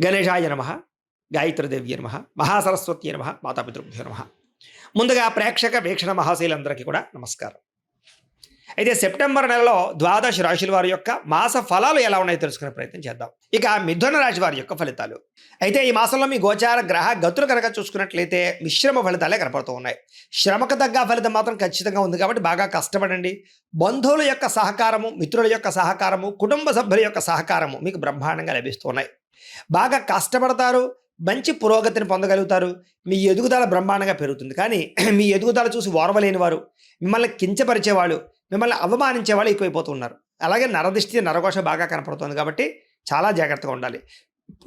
గణేశాయ నమ, గాయత్రీదేవ్య నమ, మహాసరస్వతి నమ, మాతాపితృభ్యో నమ. ముందుగా ప్రేక్షక వీక్షణ మహాశైలందరికీ కూడా నమస్కారం. అయితే సెప్టెంబర్ నెలలో ద్వాదశ రాశుల వారి యొక్క మాస ఫలాలు ఎలా ఉన్నాయో తెలుసుకునే ప్రయత్నం చేద్దాం. ఇక మిథున రాశి వారి యొక్క ఫలితాలు. అయితే ఈ మాసంలో మీ గోచార గ్రహ గతులు కనుక చూసుకున్నట్లయితే మిశ్రమ ఫలితాలే కనపడుతూ ఉన్నాయి. శ్రమకు తగ్గ ఫలితం మాత్రం ఖచ్చితంగా ఉంది కాబట్టి బాగా కష్టపడండి. బంధువుల యొక్క సహకారము, మిత్రుల యొక్క సహకారము, కుటుంబ సభ్యుల యొక్క సహకారము మీకు బ్రహ్మాండంగా లభిస్తున్నాయి. బాగా కష్టపడతారు, మంచి పురోగతిని పొందగలుగుతారు. మీ ఎదుగుదల బ్రహ్మాండంగా పెరుగుతుంది. కానీ మీ ఎదుగుదల చూసి ఓర్వలేని వారు, మిమ్మల్ని కించపరిచేవాళ్ళు, మిమ్మల్ని అవమానించేవాళ్ళు ఎక్కువైపోతున్నారు. అలాగే నరదిష్టి నరఘోష బాగా కనపడుతుంది కాబట్టి చాలా జాగ్రత్తగా ఉండాలి.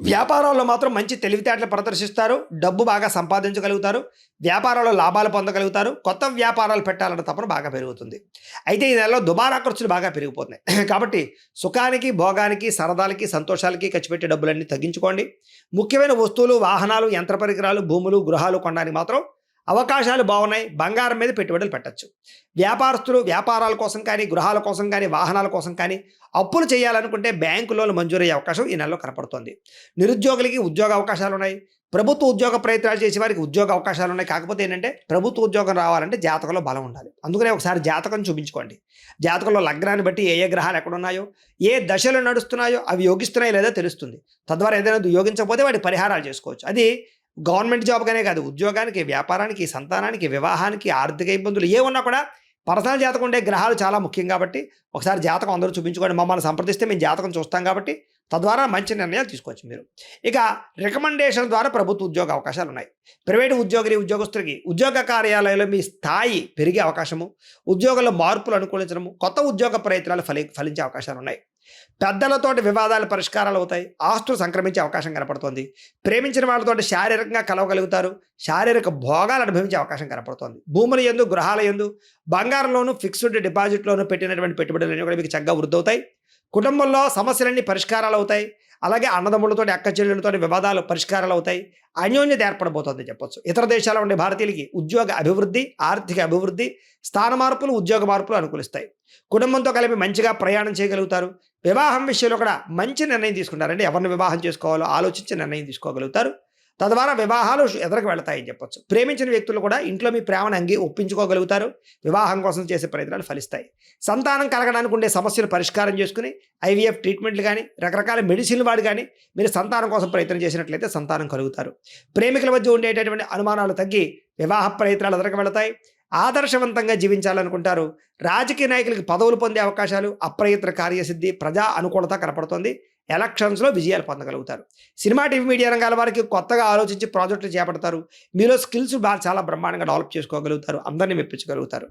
వ్యాపారాల్లో మాత్రం మంచి తెలివితేటలు ప్రదర్శిస్తారు, డబ్బు బాగా సంపాదించగలుగుతారు, వ్యాపారాల్లో లాభాలు పొందగలుగుతారు, కొత్త వ్యాపారాలు పెట్టాలన్న తపన బాగా పెరుగుతుంది. అయితే ఈ నెలలో దుబారా ఖర్చులు బాగా పెరిగిపోతున్నాయి కాబట్టి సుఖానికి, భోగానికి, సరదాలకి, సంతోషాలకి ఖర్చు పెట్టే డబ్బులన్నీ తగ్గించుకోండి. ముఖ్యమైన వస్తువులు, వాహనాలు, యంత్ర పరికరాలు, భూములు, గృహాలు కొనడానికి మాత్రం అవకాశాలు బాగున్నాయి. బంగారం మీద పెట్టుబడులు పెట్టచ్చు. వ్యాపారస్తులు వ్యాపారాల కోసం కానీ, గృహాల కోసం కానీ, వాహనాల కోసం కానీ అప్పులు చేయాలనుకుంటే బ్యాంకు లోన్లు మంజూరయ్యే అవకాశం ఈ నెలలో కనపడుతోంది. నిరుద్యోగులకి ఉద్యోగ అవకాశాలు ఉన్నాయి. ప్రభుత్వ ఉద్యోగ ప్రయత్నాలు చేసే వారికి ఉద్యోగ అవకాశాలు ఉన్నాయి. కాకపోతే ఏంటంటే ప్రభుత్వ ఉద్యోగం రావాలంటే జాతకంలో బలం ఉండాలి. అందుకనే ఒకసారి జాతకం చూపించుకోండి. జాతకంలో లగ్నాన్ని బట్టి ఏ ఏ గ్రహాలు ఎక్కడున్నాయో, ఏ దశలు నడుస్తున్నాయో అవి యోగిస్తున్నాయో లేదో తెలుస్తుంది. తద్వారా ఏదైనా యోగించకపోతే వాటి పరిహారాలు చేసుకోవచ్చు. అది గవర్నమెంట్ జాబ్గానే కాదు, ఉద్యోగానికి, వ్యాపారానికి, సంతానానికి, వివాహానికి, ఆర్థిక ఇబ్బందులు ఏ ఉన్నా కూడా పర్సనల్ జాతకం ఉండే గ్రహాలు చాలా ముఖ్యం కాబట్టి ఒకసారి జాతకం అందరూ చూపించుకోండి. మమ్మల్ని సంప్రదిస్తే మేము జాతకం చూస్తాం కాబట్టి తద్వారా మంచి నిర్ణయాలు తీసుకోవచ్చు మీరు. ఇక రికమెండేషన్ ద్వారా ప్రభుత్వ ఉద్యోగ అవకాశాలు ఉన్నాయి. ప్రైవేటు ఉద్యోగస్తులకి ఉద్యోగ కార్యాలయంలో మీ స్థాయి పెరిగే అవకాశము, ఉద్యోగంలో మార్పులు అనుకూలించడము, కొత్త ఉద్యోగ ప్రయత్నాలు ఫలించే అవకాశాలు ఉన్నాయి. పెద్దలతోటి వివాదాలు పరిష్కారాలు అవుతాయి. ఆస్తులు సంక్రమించే అవకాశం కనపడుతోంది. ప్రేమించిన వాళ్ళతోటి శారీరకంగా కలవగలుగుతారు. శారీరక భోగాలు అనుభవించే అవకాశం కనపడుతోంది. భూముల యందు, గృహాల యందు, బంగారంలోను, ఫిక్స్డ్ డిపాజిట్లోను పెట్టినటువంటి పెట్టుబడులన్నీ కూడా మీకు చక్కగా వృద్ధి అవుతాయి. కుటుంబంలో సమస్యలన్నీ పరిష్కారాలు అవుతాయి. అలాగే అన్నదమ్ములతోటి, అక్క చెల్లెళ్ళతో వివాదాలు పరిష్కారాలు అవుతాయి. అన్యోన్యత ఏర్పడబోతోంది చెప్పొచ్చు. ఇతర దేశాల్లో ఉండే భారతీయులకి ఉద్యోగ అభివృద్ధి, ఆర్థిక అభివృద్ధి, స్థాన మార్పులు, ఉద్యోగ మార్పులు అనుకూలిస్తాయి. కుటుంబంతో కలిపి మంచిగా ప్రయాణం చేయగలుగుతారు. వివాహం విషయంలో కూడా మంచి నిర్ణయం తీసుకుంటారంటే ఎవరిని వివాహం చేసుకోవాలో ఆలోచించి నిర్ణయం తీసుకోగలుగుతారు. తద్వారా వివాహాలు ఎదురుకు వెళతాయని చెప్పొచ్చు. ప్రేమించిన వ్యక్తులు కూడా ఇంట్లో మీ ప్రేమను ఒప్పించుకోగలుగుతారు. వివాహం కోసం చేసే ప్రయత్నాలు ఫలిస్తాయి. సంతానం కలగడానికి ఉండే సమస్యలు పరిష్కారం చేసుకుని ఐవీఎఫ్ ట్రీట్మెంట్లు కానీ, రకరకాల మెడిసిన్లు వాడి కానీ మీరు సంతానం కోసం ప్రయత్నం చేసినట్లయితే సంతానం కలుగుతారు. ప్రేమికుల మధ్య ఉండేటటువంటి అనుమానాలు తగ్గి వివాహ ప్రయత్నాలు ఎదురుకు వెళతాయి. ఆదర్శవంతంగా జీవించాలనుకుంటారు. రాజకీయ నాయకులకి పదవులు పొందే అవకాశాలు, అప్రయత్న కార్యసిద్ధి, ప్రజా అనుకూలత కనపడుతోంది. ఎలక్షన్స్లో విజయాలు పొందగలుగుతారు. సినిమా, టీవీ, మీడియా రంగాల వారికి కొత్తగా ఆలోచించి ప్రాజెక్టులు చేపడతారు. మీలో స్కిల్స్ చాలా బ్రహ్మాండంగా డెవలప్ చేసుకోగలుగుతారు. అందరినీ మెప్పించగలుగుతారు.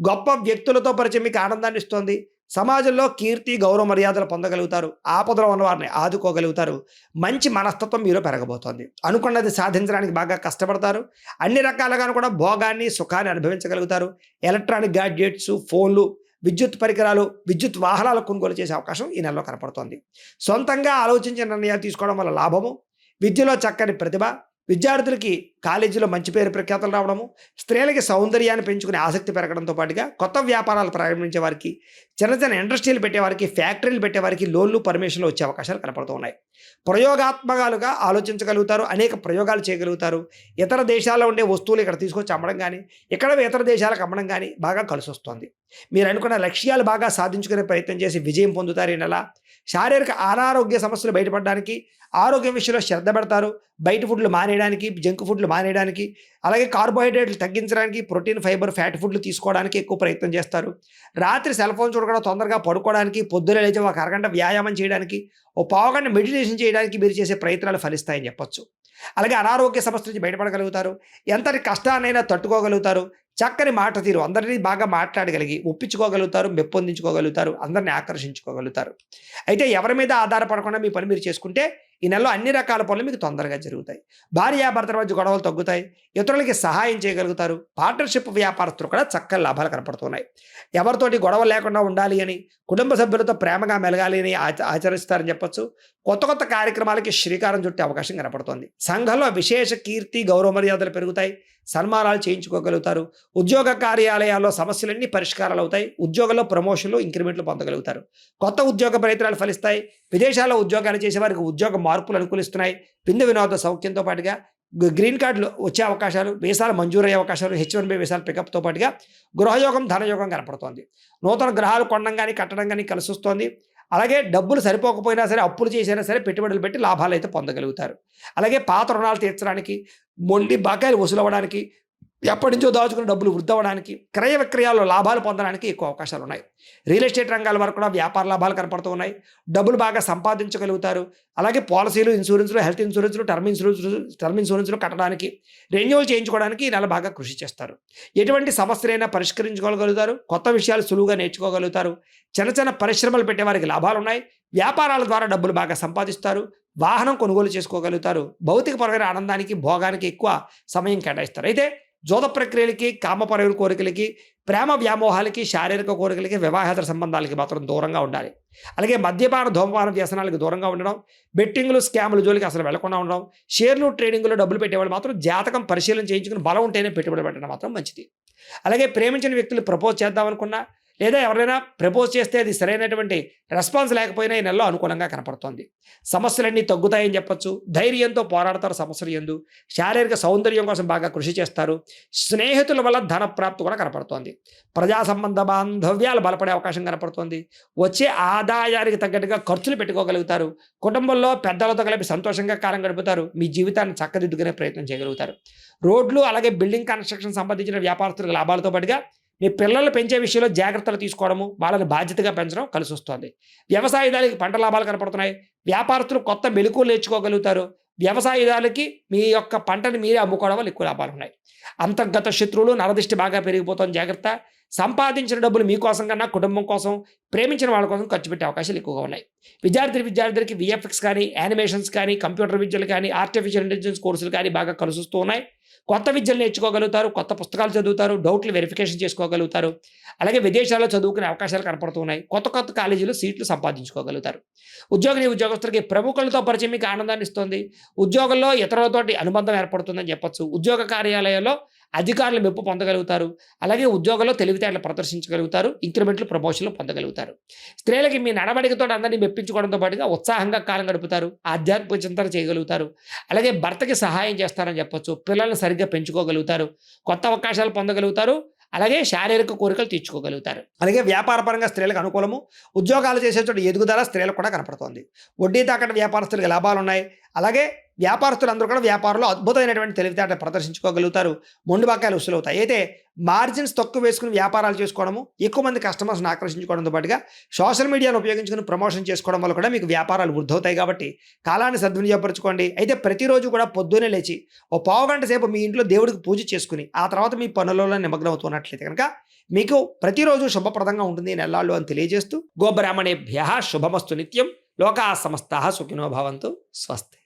గొప్ప వ్యక్తులతో పరిచయం మీకు ఆనందాన్ని ఇస్తుంది. సమాజంలో కీర్తి, గౌరవ మర్యాదలు పొందగలుగుతారు. ఆపదలో ఉన్న వారిని ఆదుకోగలుగుతారు. మంచి మనస్తత్వం మీలో పెరగబోతోంది. అనుకున్నది సాధించడానికి బాగా కష్టపడతారు. అన్ని రకాలుగాను కూడా భోగాన్ని, సుఖాన్ని అనుభవించగలుగుతారు. ఎలక్ట్రానిక్ గ్యాడ్జెట్స్, ఫోన్లు, విద్యుత్ పరికరాలు, విద్యుత్ వాహనాలు కొనుగోలు చేసే అవకాశం ఈ నెలలో కనపడుతోంది. సొంతంగా ఆలోచించిన నిర్ణయాలు తీసుకోవడం వల్ల లాభము, విద్యలో చక్కని ప్రతిభ, విద్యార్థులకి కాలేజీలో మంచి పేరు ప్రఖ్యాతలు రావడము, స్త్రీలకి సౌందర్యాన్ని పెంచుకునే ఆసక్తి పెరగడంతో పాటుగా కొత్త వ్యాపారాలు ప్రారంభించే వారికి, చిన్న చిన్న ఇండస్ట్రీలు పెట్టేవారికి, ఫ్యాక్టరీలు పెట్టేవారికి లోన్లు, పర్మిషన్లు వచ్చే అవకాశాలు కనపడుతూ ఉన్నాయి. ప్రయోగాత్మకాలుగా ఆలోచించగలుగుతారు. అనేక ప్రయోగాలు చేయగలుగుతారు. ఇతర దేశాల్లో ఉండే వస్తువులు ఇక్కడ తీసుకొచ్చి అమ్మడం కానీ, ఇక్కడ ఇతర దేశాలకు అమ్మడం కానీ బాగా కలిసి వస్తుంది. మీరు అనుకున్న లక్ష్యాలు బాగా సాధించుకునే ప్రయత్నం చేసి విజయం పొందుతారు. ఈ నెల శారీరక అనారోగ్య సమస్యలు బయటపడడానికి, ఆరోగ్యం విషయంలో శ్రద్ధ పెడతారు. బయట ఫుడ్లు మానేయడానికి, జంక్ ఫుడ్లు మానేయడానికి, అలాగే కార్బోహైడ్రేట్లు తగ్గించడానికి, ప్రోటీన్, ఫైబర్, ఫ్యాట్ ఫుడ్లు తీసుకోవడానికి ఎక్కువ ప్రయత్నం చేస్తారు. రాత్రి సెల్ ఫోన్ చూడకుండా తొందరగా పడుకోవడానికి, పొద్దున లేచి ఒక అరగంట వ్యాయామం చేయడానికి, ఓ పావుగంట మెడిటేషన్ చేయడానికి మీరు చేసే ప్రయత్నాలు ఫలిస్తాయని చెప్పొచ్చు. అలాగే అనారోగ్య సమస్య నుంచి బయటపడగలుగుతారు. ఎంతటి కష్టాన్నైనా తట్టుకోగలుగుతారు. చక్కని మాట తీరు, అందరినీ బాగా మాట్లాడగలిగి ఒప్పించుకోగలుగుతారు, మెప్పొందించుకోగలుగుతారు, అందరినీ ఆకర్షించుకోగలుగుతారు. అయితే ఎవరి మీద ఆధారపడకుండా మీ పని మీరు చేసుకుంటే ఈ నెలలో అన్ని రకాల పనులు మీకు తొందరగా జరుగుతాయి. భార్యాభర్తల మధ్య గొడవలు తగ్గుతాయి. ఇతరులకి సహాయం చేయగలుగుతారు. పార్ట్నర్షిప్ వ్యాపారస్తులు కూడా చక్కని లాభాలు కనపడుతున్నాయి. ఎవరితోటి గొడవ లేకుండా ఉండాలి అని, కుటుంబ సభ్యులతో ప్రేమగా మెలగాలి అని ఆచరిస్తారని చెప్పొచ్చు. కొత్త కొత్త కార్యక్రమాలకి శ్రీకారం చుట్టే అవకాశం కనపడుతోంది. సంఘంలో విశేష కీర్తి, గౌరవ మర్యాదలు పెరుగుతాయి. సన్మానాలు చేయించుకోగలుగుతారు. ఉద్యోగ కార్యాలయాల్లో సమస్యలన్నీ పరిష్కారాలు అవుతాయి. ఉద్యోగంలో ప్రమోషన్లు, ఇంక్రిమెంట్లు పొందగలుగుతారు. కొత్త ఉద్యోగ ప్రయత్నాలు ఫలిస్తాయి. విదేశాల్లో ఉద్యోగాలు చేసే వారికి ఉద్యోగ మార్పులు అనుకూలిస్తున్నాయి. విందు వినోద సౌఖ్యంతో పాటుగా గ్రీన్ కార్డులు వచ్చే అవకాశాలు, వీసాలు మంజూరయ్యే అవకాశాలు, H1B వీసాలు పికప్తో పాటుగా గృహయోగం, ధనయోగం కనపడుతోంది. నూతన గ్రహాలు కొనడం కానీ కట్టడం కానీ కలిసి వస్తోంది. అలాగే డబ్బులు సరిపోకపోయినా సరే అప్పులు చేసినా సరే పెట్టుబడులు పెట్టి లాభాలు అయితే పొందగలుగుతారు. అలాగే పాత రుణాలు తీర్చడానికి, మొండి బకాయిలు వసూలు అవ్వడానికి, ఎప్పటి నుంచో దాచుకున్న డబ్బులు వృద్ధి అవ్వడానికి, క్రయ విక్రయాల్లో లాభాలు పొందడానికి ఎక్కువ అవకాశాలు ఉన్నాయి. రియల్ ఎస్టేట్ రంగాల వరకు కూడా వ్యాపార లాభాలు కనపడుతూ ఉన్నాయి. డబ్బులు బాగా సంపాదించగలుగుతారు. అలాగే పాలసీలు, ఇన్సూరెన్స్లు, హెల్త్ ఇన్సూరెన్స్లు, టర్మ్ ఇన్సూరెన్స్లు కట్టడానికి, రెన్యూవల్ చేయించుకోవడానికి ఈ నెల బాగా కృషి చేస్తారు. ఎటువంటి సమస్యలైనా పరిష్కరించుకోగలుగుతారు. కొత్త విషయాలు సులువుగా నేర్చుకోగలుగుతారు. చిన్న చిన్న పరిశ్రమలు పెట్టే వారికి లాభాలు ఉన్నాయి. వ్యాపారాల ద్వారా డబ్బులు బాగా సంపాదిస్తారు. వాహనం కొనుగోలు చేసుకోగలుగుతారు. భౌతికపరమైన ఆనందానికి, భోగానికి ఎక్కువ సమయం కేటాయిస్తారు. అయితే జోద ప్రక్రియలకి, కామపరమైన కోరికలకి, ప్రేమ వ్యామోహాలకి, శారీరక కోరికలకి, వివాహేతర సంబంధాలకి మాత్రం దూరంగా ఉండాలి. అలాగే మద్యపాన, ధూమపాన వ్యసనాలకు దూరంగా ఉండడం, బెట్టింగ్లు, స్కాములు జోలికి అసలు వెళ్లకుండా ఉండడం, షేర్లు, ట్రేడింగ్లో డబ్బులు పెట్టేవాళ్ళు మాత్రం జాతకం పరిశీలన చేయించుకుని బలం ఉంటేనే పెట్టుబడి పెట్టడం మాత్రం మంచిది. అలాగే ప్రేమించిన వ్యక్తులు ప్రపోజ్ చేద్దామనుకున్నా, లేదా ఎవరైనా ప్రపోజ్ చేస్తే అది సరైనటువంటి రెస్పాన్స్ లేకపోయినా ఈ నెలలో అనుకూలంగా కనపడుతోంది. సమస్యలన్నీ తగ్గుతాయని చెప్పొచ్చు. ధైర్యంతో పోరాడతారు సమస్యలు యందు. శారీరక సౌందర్యం కోసం బాగా కృషి చేస్తారు. స్నేహితుల వల్ల ధన ప్రాప్తి కూడా కనపడుతోంది. ప్రజా సంబంధ బాంధవ్యాలు బలపడే అవకాశం కనపడుతోంది. వచ్చే ఆదాయానికి తగ్గట్టుగా ఖర్చులు పెట్టుకోగలుగుతారు. కుటుంబంలో పెద్దలతో కలిపి సంతోషంగా కాలం గడుపుతారు. మీ జీవితాన్ని చక్కదిద్దుకునే ప్రయత్నం చేయగలుగుతారు. రోడ్లు, అలాగే బిల్డింగ్ కన్స్ట్రక్షన్ సంబంధించిన వ్యాపారస్తులకు లాభాలతో పాటుగా మీ పిల్లలు పెంచే విషయంలో జాగ్రత్తలు తీసుకోవడము, వాళ్ళని బాధ్యతగా పెంచడం కలిసి వస్తుంది. వ్యవసాయదారులకి పంట లాభాలు కనపడుతున్నాయి. వ్యాపారస్తులు కొత్త మెళకువలు నేర్చుకోగలుగుతారు. వ్యవసాయదారులకి మీ యొక్క పంటని మీరే అమ్ముకోవడం వల్ల ఎక్కువ లాభాలు ఉన్నాయి. అంతర్గత శత్రువులు, నరదిష్టి బాగా పెరిగిపోతుంది. జాగ్రత్త. సంపాదించిన డబ్బులు మీకోసం కన్నా కుటుంబం కోసం, ప్రేమించిన వాళ్ళ కోసం ఖర్చు పెట్టే అవకాశాలు ఎక్కువగా ఉన్నాయి. విద్యార్థులకి VFX కానీ, యానిమేషన్స్ కానీ, కంప్యూటర్ విద్యలు కానీ, ఆర్టిఫిషియల్ ఇంటెలిజెన్స్ కోర్సులు కానీ బాగా కలిసి వస్తూ ఉన్నాయి. కొత్త విద్యలు నేర్చుకోగలుగుతారు. కొత్త పుస్తకాలు చదువుతారు. డౌట్లు వెరిఫికేషన్ చేసుకోగలుగుతారు. అలాగే విదేశాల్లో చదువుకునే అవకాశాలు కనపడుతున్నాయి. కొత్త కాలేజీలు సీట్లు సంపాదించుకోగలుగుతారు. ఉద్యోగస్తులకి ప్రముఖులతో పరిచయం మీకు ఆనందాన్ని ఇస్తుంది. ఉద్యోగంలో ఇతరులతోటి అనుబంధం ఏర్పడుతుందని చెప్పొచ్చు. ఉద్యోగ కార్యాలయాల్లో అధికారులు మెప్పు పొందగలుగుతారు. అలాగే ఉద్యోగంలో తెలివితేటలు ప్రదర్శించగలుగుతారు. ఇంక్రిమెంట్లు, ప్రమోషన్లు పొందగలుగుతారు. స్త్రీలకి మీ నడవడికతో అందరినీ మెప్పించుకోవడంతో పాటుగా ఉత్సాహంగా కాలం గడుపుతారు. ఆధ్యాత్మిక చింతన చేయగలుగుతారు. అలాగే భర్తకి సహాయం చేస్తారని చెప్పొచ్చు. పిల్లల్ని సరిగ్గా పెంచుకోగలుగుతారు. కొత్త అవకాశాలు పొందగలుగుతారు. అలాగే శారీరక కోరికలు తీర్చుకోగలుగుతారు. అలాగే వ్యాపారపరంగా స్త్రీలకు అనుకూలము. ఉద్యోగాలు చేసే చోట ఎదుగుదల స్త్రీలకు కూడా కనపడుతోంది. వడ్డీ తాకట్టు వ్యాపారస్తులకు లాభాలు ఉన్నాయి. అలాగే వ్యాపారస్తులందరూ కూడా వ్యాపారంలో అద్భుతమైనటువంటి తెలివితేటలు ప్రదర్శించుకోగలుగుతారు. మొండి బకాయిలు వసూలు అవుతాయి. అయితే మార్జిన్స్ తక్కువ వేసుకుని వ్యాపారాలు చేసుకోవడము, ఎక్కువ మంది కస్టమర్స్ని ఆకర్షించుకోవడంతో పాటుగా సోషల్ మీడియాను ఉపయోగించుకుని ప్రమోషన్ చేసుకోవడం వల్ల కూడా మీకు వ్యాపారాలు వృద్ధి అవుతాయి. కాబట్టి కాలాన్ని సద్వినియోగపరచుకోండి. అయితే ప్రతిరోజు కూడా పొద్దున్నే లేచి ఓ పావుగంట సేపు మీ ఇంట్లో దేవుడికి పూజ చేసుకుని ఆ తర్వాత మీ పనులలో నిమగ్నం అవుతున్నట్లయితే కనుక మీకు ప్రతిరోజు శుభప్రదంగా ఉంటుంది ఈ నెలల్లో అని తెలియజేస్తూ, గోబ్రాహ్మణేభ్యః శుభమస్తు నిత్యం. లోకాః సమస్తాః సుఖినో భవంతు. స్వస్తి.